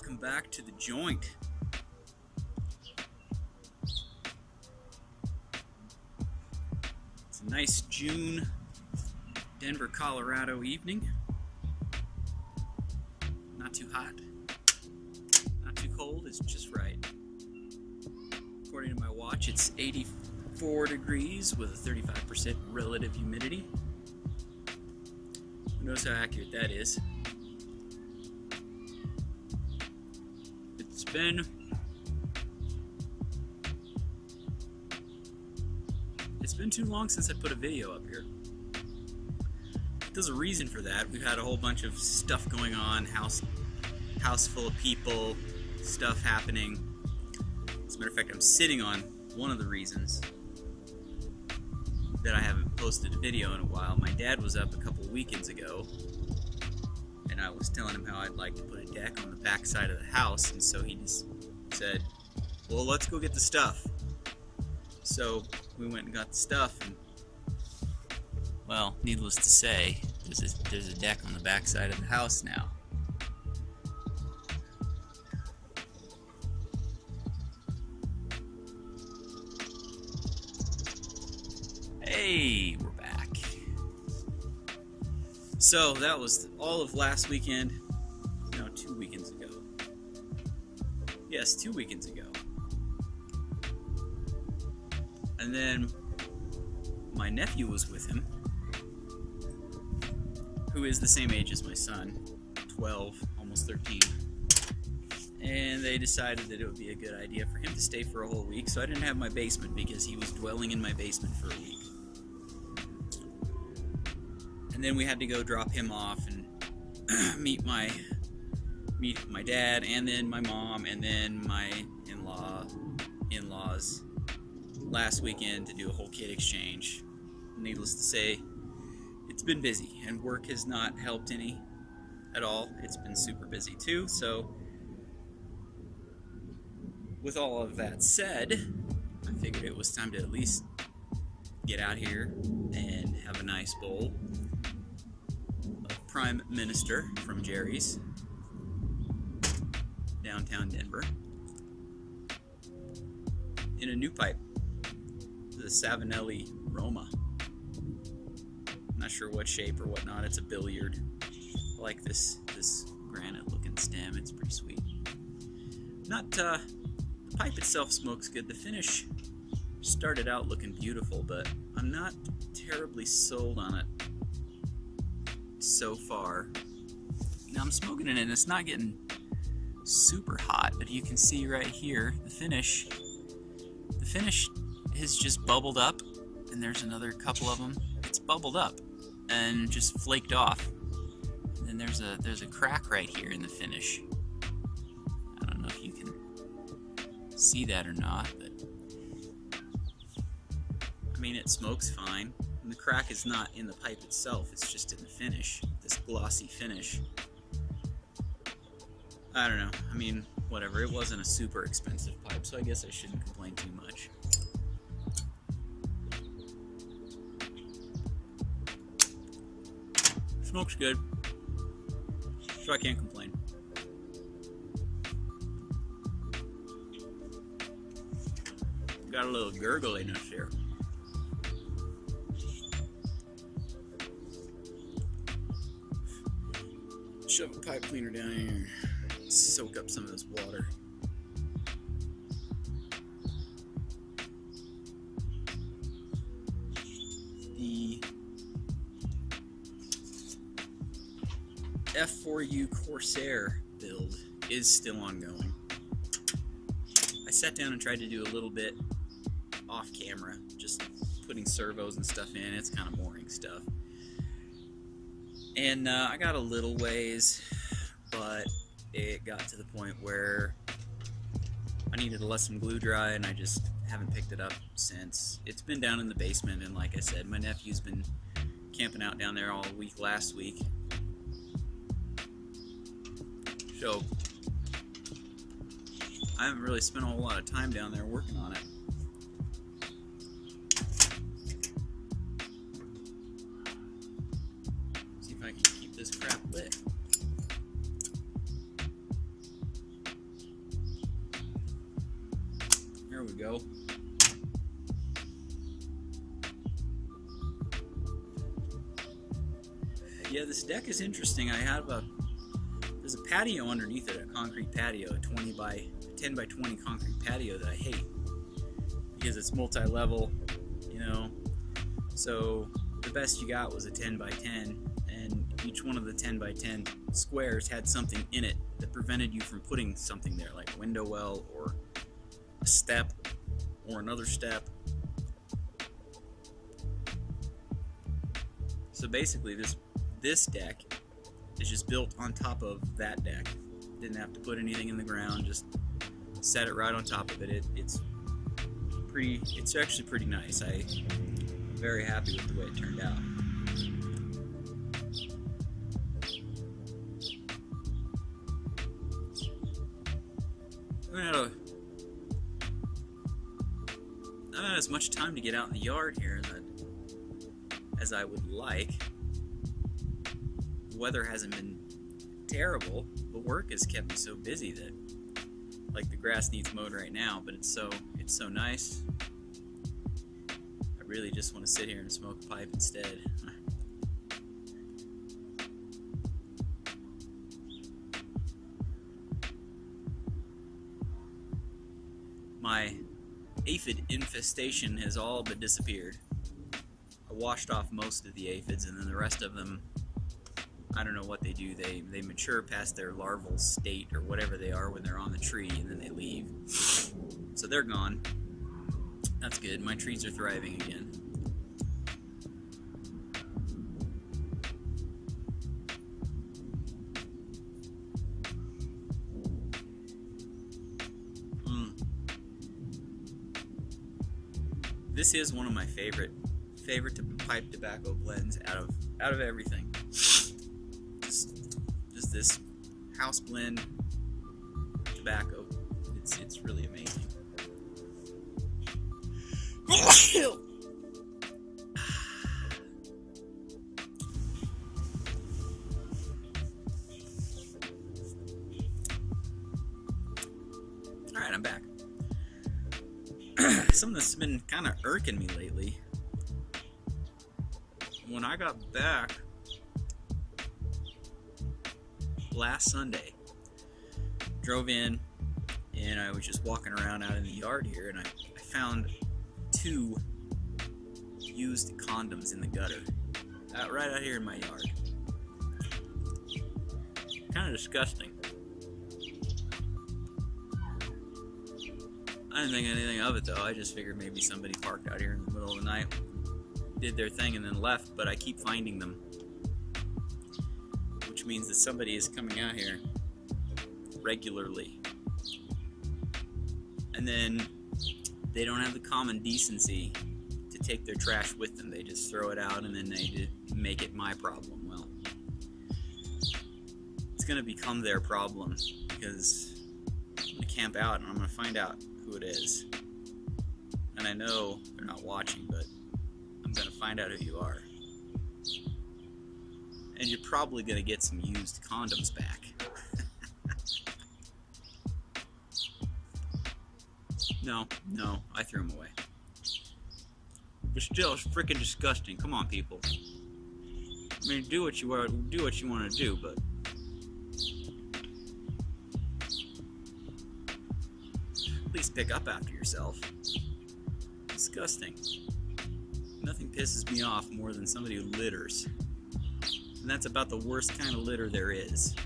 Welcome back to the joint. It's a nice June Denver, Colorado evening. Not too hot, not too cold, it's just right. According to my watch, it's 84 degrees with a 35% relative humidity. Who knows how accurate that is? It's been too long since I put a video up here. There's a reason for that. We've had a whole bunch of stuff going on, house full of people, stuff happening. As a matter of fact, I'm sitting on one of the reasons that I haven't posted a video in a while. My dad was up a couple of weekends ago, and I was telling him how I'd like to put a deck on the back side of the house, and so he just said, well, let's go get the stuff. So we went and got the stuff, and well, needless to say, there's a deck on the back side of the house now. Hey, we're back. So that was all of last weekend. No, 2 weekends ago. Yes, 2 weekends ago. And then my nephew was with him, who is the same age as my son, 12, almost 13. And they decided that it would be a good idea for him to stay for a whole week, so I didn't have my basement because he was dwelling in my basement for a week. And then we had to go drop him off and meet my dad, and then my mom, and then my in-laws last weekend to do a whole kid exchange. Needless to say, it's been busy, and work has not helped any at all. It's been super busy too. So with all of that said, I figured it was time to at least get out here and have a nice bowl of Prime Minister from Jerry's, downtown Denver, in a new pipe, the Savinelli Roma. I'm not sure what shape or whatnot. It's a billiard. I like this granite looking stem. It's pretty sweet. The pipe itself smokes good. The finish started out looking beautiful, but I'm not terribly sold on it so far. Now I'm smoking it and it's not getting super hot, but you can see right here the finish has just bubbled up, and there's another couple of them. It's bubbled up and just flaked off, and then there's a crack right here in the finish. I don't know if you can see that or not, but I mean, it smokes fine, and the crack is not in the pipe itself, it's just in the finish, this glossy finish. I don't know, I mean, whatever. It wasn't a super expensive pipe, so I guess I shouldn't complain too much. Smoke's good, so I can't complain. Got a little gurgliness here. Shove a pipe cleaner down here. Soak up some of this water. The F4U Corsair build is still ongoing. I sat down and tried to do a little bit off camera, just putting servos and stuff in. It's kind of boring stuff. And I got a little ways, but it got to the point where I needed to let some glue dry, and I just haven't picked it up since. It's been down in the basement, and like I said, my nephew's been camping out down there all week last week. So I haven't really spent a whole lot of time down there working on it. See if I can keep this crap lit. Yeah, this deck is interesting. There's a patio underneath it, a concrete patio, a 10 by 20 concrete patio that I hate because it's multi-level, you know. So the best you got was a 10 by 10, and each one of the 10 by 10 squares had something in it that prevented you from putting something there, like a window well or a step or another step. So basically this deck is just built on top of that deck. Didn't have to put anything in the ground, just set it right on top of it. It's actually pretty nice. I'm very happy with the way it turned out. I haven't had as much time to get out in the yard here as I would like. The weather hasn't been terrible, but work has kept me so busy that, like, the grass needs mowed right now, but it's so nice. I really just want to sit here and smoke a pipe instead. My aphid infestation has all but disappeared. I washed off most of the aphids, and then the rest of them, I don't know what they do. They mature past their larval state or whatever they are when they're on the tree, and then they leave. So they're gone. That's good. My trees are thriving again. This is one of my favorite pipe tobacco blends out of everything. Just this house blend tobacco. It's really amazing. Alright, I'm back. Something that's been kind of irking me lately. When I got back last Sunday, drove in, and I was just walking around out in the yard here, and I found 2 used condoms in the gutter, right out here in my yard. Kind of disgusting. I didn't think anything of it though. I just figured maybe somebody parked out here in the middle of the night, did their thing, and then left, but I keep finding them, which means that somebody is coming out here regularly. And then they don't have the common decency to take their trash with them. They just throw it out, and then they just make it my problem. Well, it's going to become their problem, because I'm going to camp out and I'm going to find out who it is. And I know they're not watching, but I'm going to find out who you are. And you're probably going to get some used condoms back. No, I threw them away. But still, it's freaking disgusting. Come on, people. I mean, do what you want to do, but at least pick up after yourself. Disgusting. Nothing pisses me off more than somebody who litters. And that's about the worst kind of litter there is.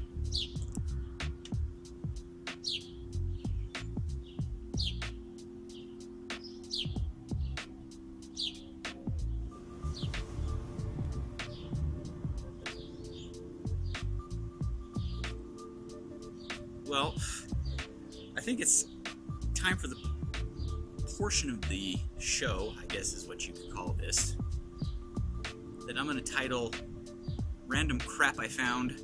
Well, I think it's time for the portion of the show, I guess is what you could call this, that I'm going to title Random Crap I Found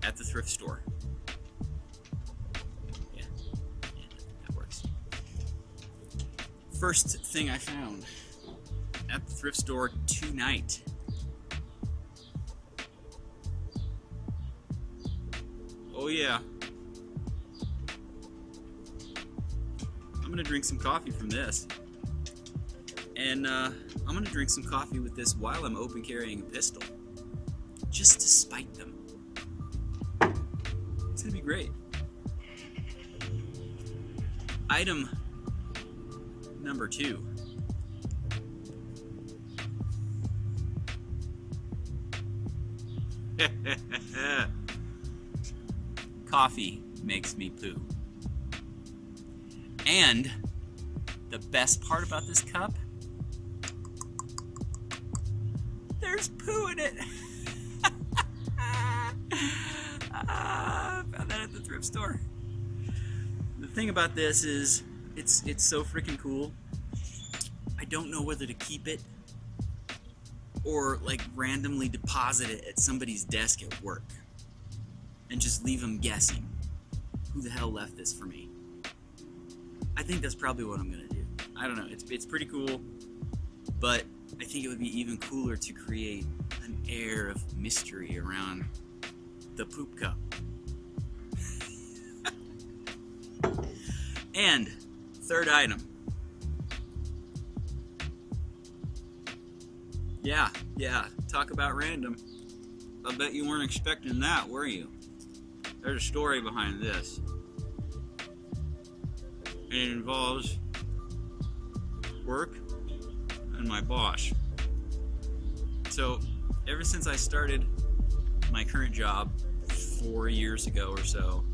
at the Thrift Store. Yeah, that works. First thing I found at the thrift store tonight. Oh yeah. I'm gonna drink some coffee from this. And I'm gonna drink some coffee with this while I'm open carrying a pistol. just to spite them. It's gonna be great. Item number 2. Coffee makes me poo. And the best part about this cup, there's poo in it. Found that at the thrift store. The thing about this is it's so freaking cool. I don't know whether to keep it or like randomly deposit it at somebody's desk at work and just leave them guessing who the hell left this for me. I think that's probably what I'm gonna do. I don't know, it's pretty cool, but I think it would be even cooler to create an air of mystery around the poop cup. And third item. Yeah, talk about random. I bet you weren't expecting that, were you? There's a story behind this. And it involves work and my boss. So, ever since I started my current job 4 years ago or so,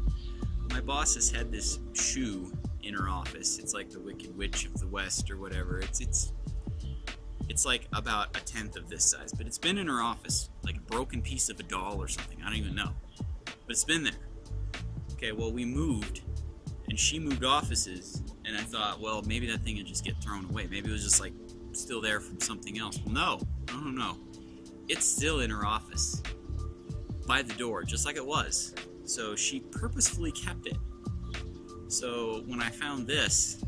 my boss has had this shoe in her office. It's like the Wicked Witch of the West or whatever. It's like about 1/10 of this size, but it's been in her office, like a broken piece of a doll or something. I don't even know, but it's been there. Okay, well, we moved, and she moved offices, and I thought, well, maybe that thing would just get thrown away. Maybe it was just like still there from something else. Well, no. It's still in her office by the door, just like it was. So she purposefully kept it. So when I found this,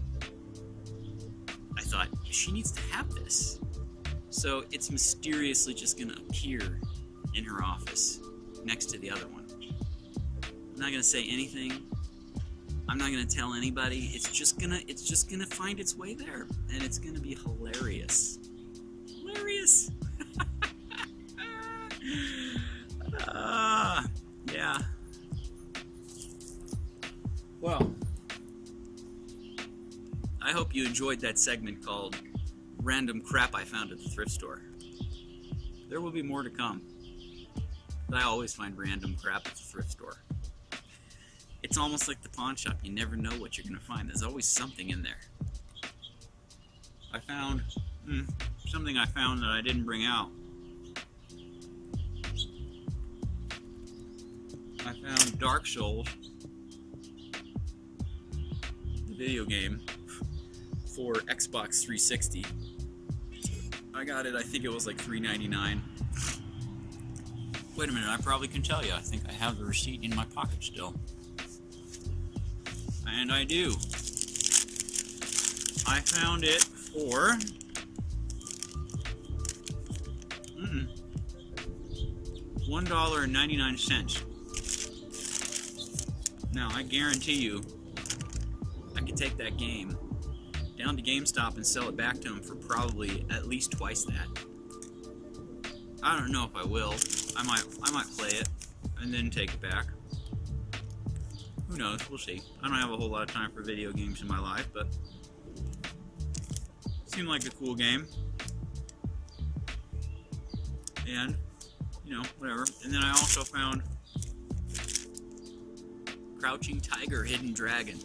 I thought, she needs to have this. So it's mysteriously just gonna appear in her office next to the other one. I'm not gonna say anything. I'm not gonna tell anybody. It's just gonna find its way there, and it's gonna be hilarious. Hilarious. Yeah. Well, I hope you enjoyed that segment called Random Crap I Found at the Thrift Store. There will be more to come. I always find random crap at the thrift store. It's almost like the pawn shop. You never know what you're going to find. There's always something in there. I found something I found that I didn't bring out. I found Dark Souls, the video game, for Xbox 360. I got it, I think it was like $3.99. Wait a minute, I probably can tell you. I think I have the receipt in my pocket still. And I do. I found it for $1.99. Now, I guarantee you, I could take that game down to GameStop and sell it back to them for probably at least twice that. I don't know if I will. I might play it and then take it back. Who knows? We'll see. I don't have a whole lot of time for video games in my life, but it seemed like a cool game. And, you know, whatever. And then I also found Crouching Tiger, Hidden Dragon.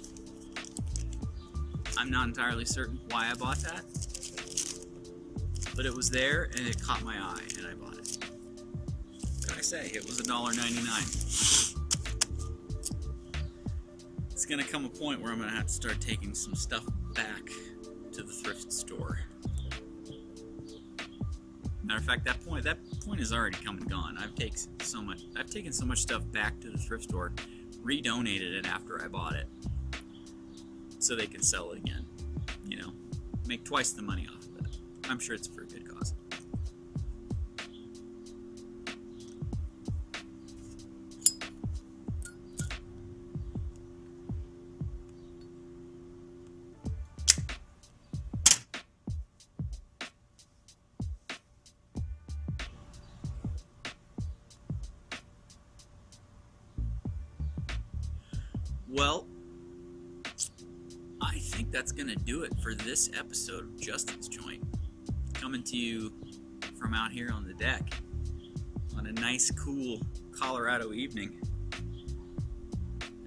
I'm not entirely certain why I bought that, but it was there and it caught my eye and I bought it. What can I say? It was $1.99. It's gonna come a point where I'm gonna have to start taking some stuff back to the thrift store. Matter of fact, that point has already come and gone. I've taken so much stuff back to the thrift store, redonated it after I bought it, so they can sell it again. You know, make twice the money off of it. I'm sure it's for a good cause. Well, I think that's going to do it for this episode of Justin's Joint. Coming to you from out here on the deck on a nice, cool Colorado evening.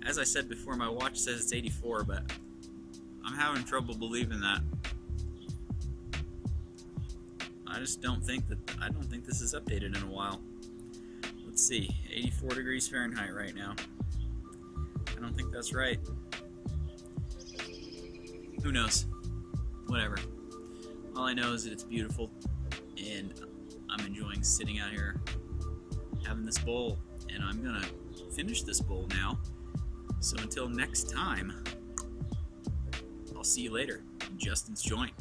As I said before, my watch says it's 84, but I'm having trouble believing that. I don't think this is updated in a while. Let's see, 84 degrees Fahrenheit right now. I don't think that's right. Who knows? Whatever. All I know is that it's beautiful, and I'm enjoying sitting out here having this bowl, and I'm gonna finish this bowl now. So until next time, I'll see you later. Justin's Joint.